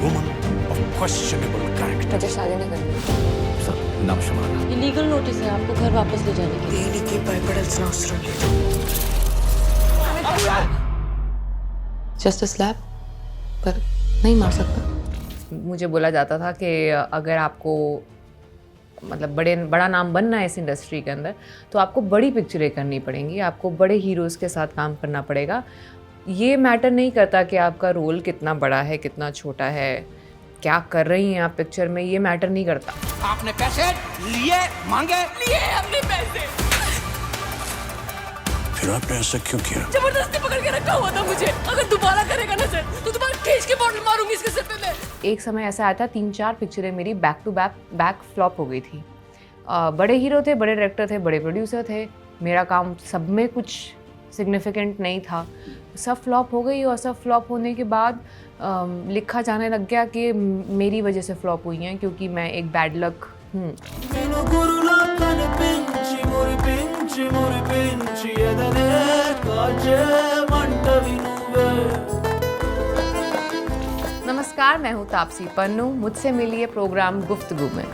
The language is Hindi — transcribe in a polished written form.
woman of questionable character. मुझे शादी नहीं करनी. Sir, नमस्कार. ये लीगल नोटिस है आपको घर वापस ले जाने के लिए. దేనికి భయపడాల్సిన అవసరం లేదు. जस्ट अ स्लैप पर नहीं मार सकता. मुझे बोला जाता था कि अगर आपको मतलब बड़ा नाम बनना है इस इंडस्ट्री के अंदर तो आपको बड़ी पिक्चरें करनी पड़ेंगी, आपको बड़े हीरोज़ के साथ काम करना पड़ेगा. ये मैटर नहीं करता कि आपका रोल कितना बड़ा है कितना छोटा है, क्या कर रही हैं आप पिक्चर में, ये मैटर नहीं करता. आपने पैसे लिए मांगे लिए हमने पैसे फिर आपने ऐसा क्यों किया? जबरदस्ती पकड़ के रखा हुआ था मुझे. अगर दोबारा करेगा ना सर तो दोबारा खींच के बॉटल मारूंगी इसके सिर पे मैं. एक समय ऐसा आया था 3-4 पिक्चरें मेरी बैक टू बैक फ्लॉप हो गई थी. बड़े हीरो थे, बड़े डायरेक्टर थे, बड़े प्रोड्यूसर थे, मेरा काम सब में कुछ सिग्निफिकेंट नहीं था. सब फ्लॉप हो गई और सब फ्लॉप होने के बाद लिखा जाने लग गया कि मेरी वजह से फ्लॉप हुई हैं क्योंकि मैं एक बैड लक हूँ. नमस्कार, मैं हूँ तापसी पन्नू. मुझसे मिलिए प्रोग्राम गुफ्तगू में.